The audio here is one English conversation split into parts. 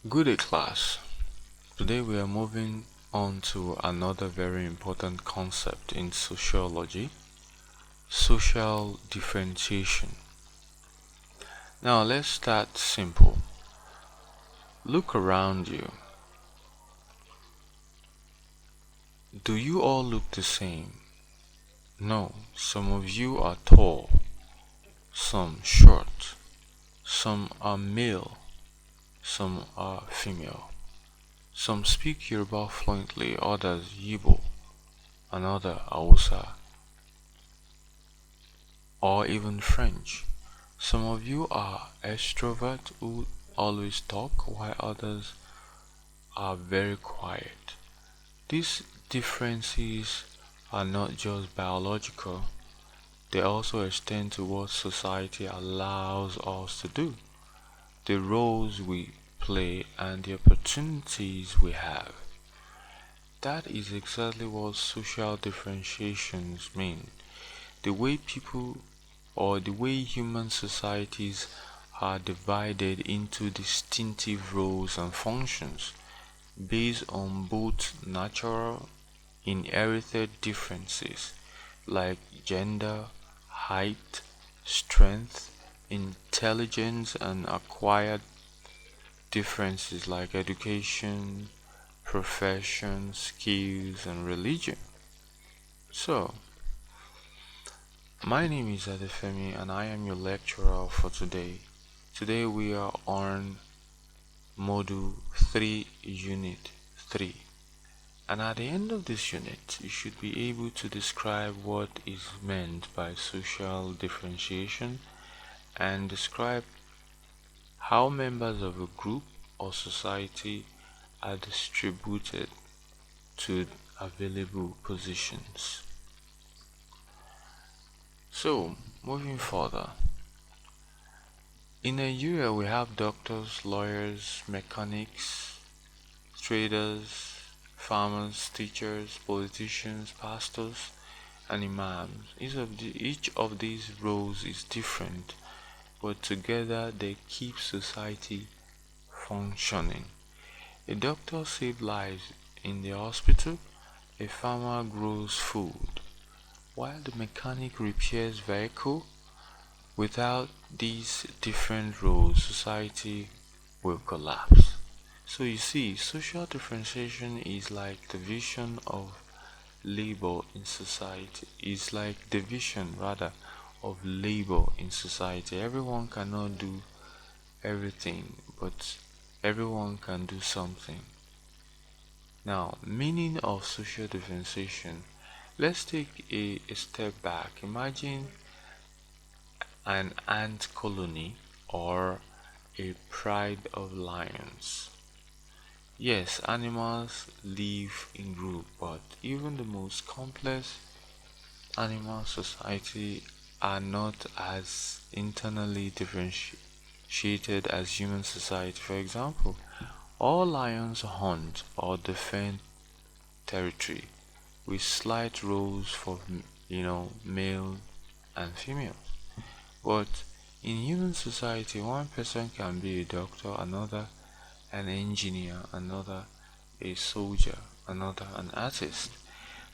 Good day, class. Today we are moving on to another very important concept in sociology, social differentiation. Now let's start simple. Look around you. Do you all look the same? No, some of you are tall, some short, some are male, some are female. Some speak Yoruba fluently, others Yibo, another Hausa, or even French. Some of you are extroverts who always talk, while others are very quiet. These differences are not just biological, they also extend to what society allows us to do, the roles we play, and the opportunities we have. That is exactly what social differentiations mean. The way people or the way human societies are divided into distinctive roles and functions based on both natural inherited differences like gender, height, strength, intelligence, and acquired differences like education, profession, skills, and religion. So, my name is Adefemi and I am your lecturer for today. Today we are on Module 3, Unit 3. And at the end of this unit, you should be able to describe what is meant by social differentiation and describe how members of a group or society are distributed to available positions. So, moving further, in Nigeria we have doctors, lawyers, mechanics, traders, farmers, teachers, politicians, pastors, and imams. Each of these roles is different, but together they keep society functioning. A doctor saves lives in the hospital, a farmer grows food, while the mechanic repairs vehicles. Without these different roles, society will collapse. So you see, social differentiation is like division of labor in society. It's like division rather of labor in society. Everyone cannot do everything, but everyone can do something. Now, meaning of social differentiation. Let's take a step back. Imagine an ant colony or a pride of lions. Yes, animals live in groups, but even the most complex animal society are not as internally differentiated as human society. For example, all lions hunt or defend territory with slight roles for male and female. But in human society, one person can be a doctor, another an engineer, another a soldier, another an artist.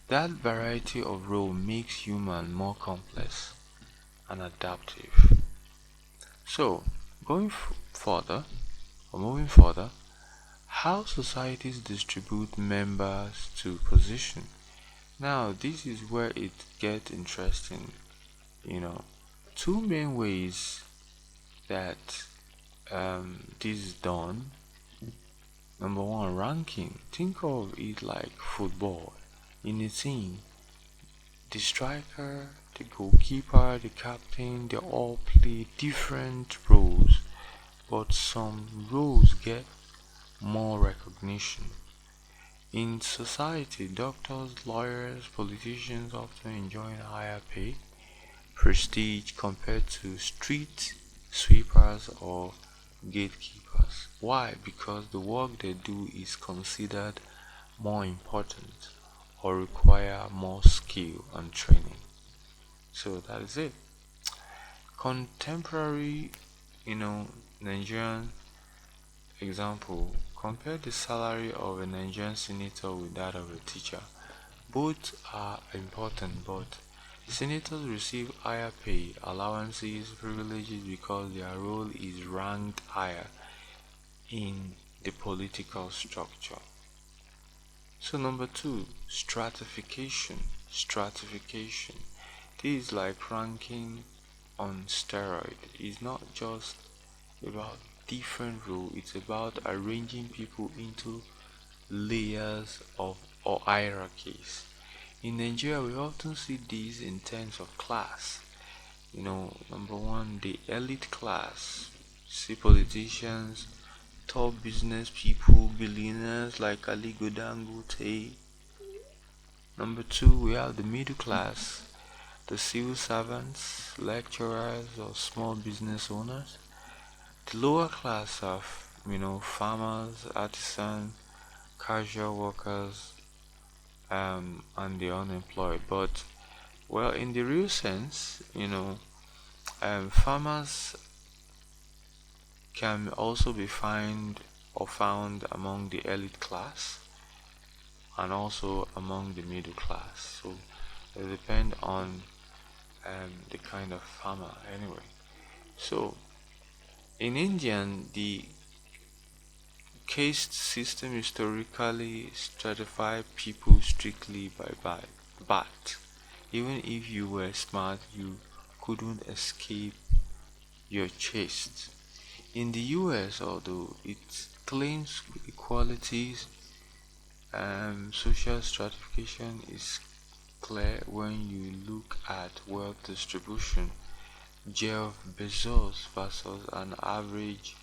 That variety of role makes human more complex and adaptive. So, further, or moving further, how societies distribute members to position. Now, this is where it gets interesting. You know, two main ways that this is done. Number one, ranking. Think of it like football. In a team, the striker, the goalkeeper, the captain, they all play different roles, but some roles get more recognition. In society, doctors, lawyers, politicians often enjoy higher pay, prestige compared to street sweepers or gatekeepers. Why? Because the work they do is considered more important or require more skill and training. So that is it. Contemporary, you know, Nigerian Example, compare the salary of a Nigerian senator with that of a teacher. Both are important, but senators receive higher pay, allowances, privileges because their role is ranked higher in the political structure. So number two, stratification. Stratification. This is like ranking on steroid. It's not just about different rule, it's about arranging people into layers of or hierarchies. In Nigeria, we often see these in terms of class. Number one, the elite class. See politicians, top business people, billionaires like Aligo Dangote. Number two, we have the middle class, the civil servants, lecturers, or small business owners. The lower class of, farmers, artisans, casual workers, and the unemployed. But, well, in the real sense, farmers can also be found among the elite class and also among the middle class. So it depends on the kind of farmer anyway. So in Indian, the caste system historically stratified people strictly by birth. Even if you were smart, you couldn't escape your caste. In the US, although it claims equalities, social stratification is clear when you look at wealth distribution. Jeff Bezos versus an average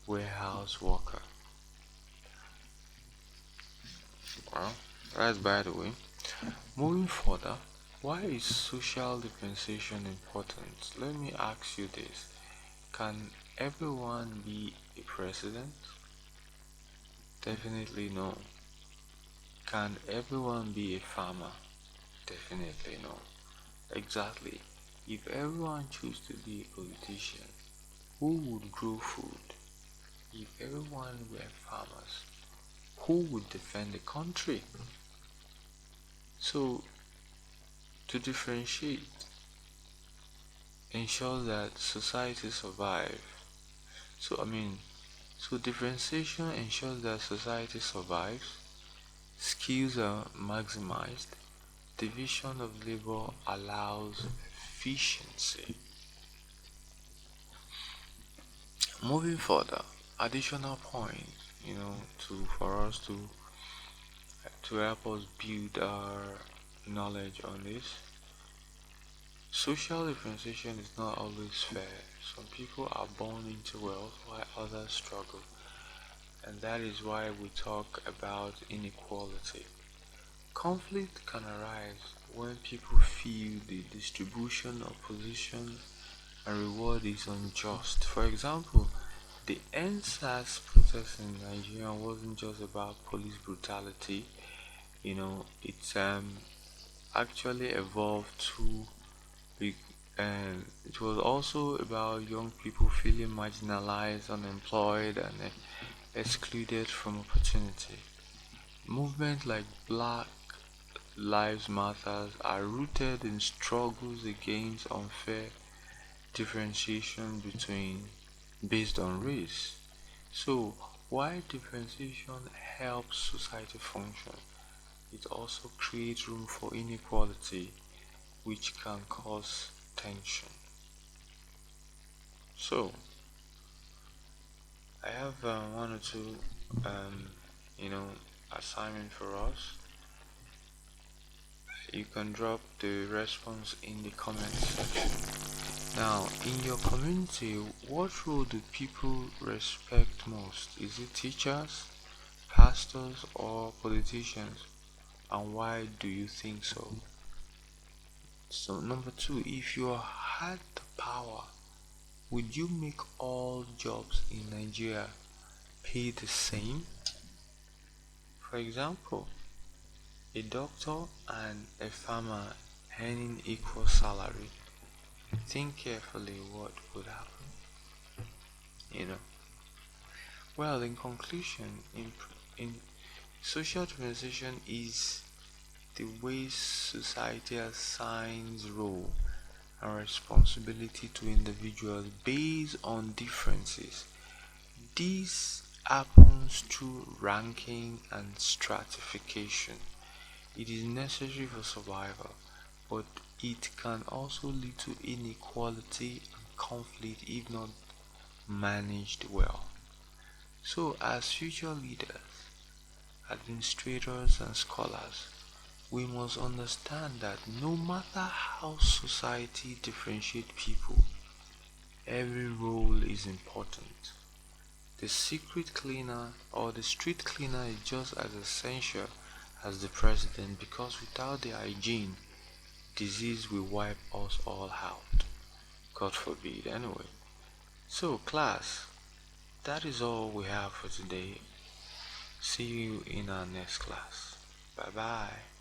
warehouse worker. Well, that's by the way. Moving further, why is social differentiation important? Let me ask you this. Can everyone be a president? Definitely no. Can everyone be a farmer? Definitely no. Exactly. If everyone chose to be a politician, who would grow food? If everyone were farmers, who would defend the country? So, to differentiate ensures that society survive. So differentiation ensures that society survives, skills are maximized, division of labor allows efficiency. Moving further, additional point, to for us to help us build our knowledge on this. Social differentiation is not always fair. Some people are born into wealth while others struggle, and that is why we talk about inequality. Conflict can arise when people feel the distribution of positions and reward is unjust. For example, the NSAS protest in Nigeria wasn't just about police brutality, it's actually evolved to be, it was also about young people feeling marginalized, unemployed, and excluded from opportunity. Movements like Black Lives Matter are rooted in struggles against unfair differentiation based on race. So, while differentiation helps society function, it also creates room for inequality, which can cause tension. So, I have one or two, um, you know, assignment for us. You can drop the response in the comment section. Now, in your community, what role do people respect most? Is it teachers, pastors, or politicians? And why do you think so? So, number two, if you had the power, would you make all jobs in Nigeria pay the same? For example, a doctor and a farmer earning equal salary. Think carefully what would happen. You know. Well, in conclusion, in social differentiation is the way society assigns role and responsibility to individuals based on differences. This happens through ranking and stratification. It is necessary for survival, but it can also lead to inequality and conflict if not managed well. So, as future leaders, administrators, and scholars, we must understand that no matter how society differentiates people, every role is important. The secret cleaner or the street cleaner is just as essential as the president because without the hygiene, disease will wipe us all out. God forbid, anyway. So, class, that is all we have for today. See you in our next class. Bye bye.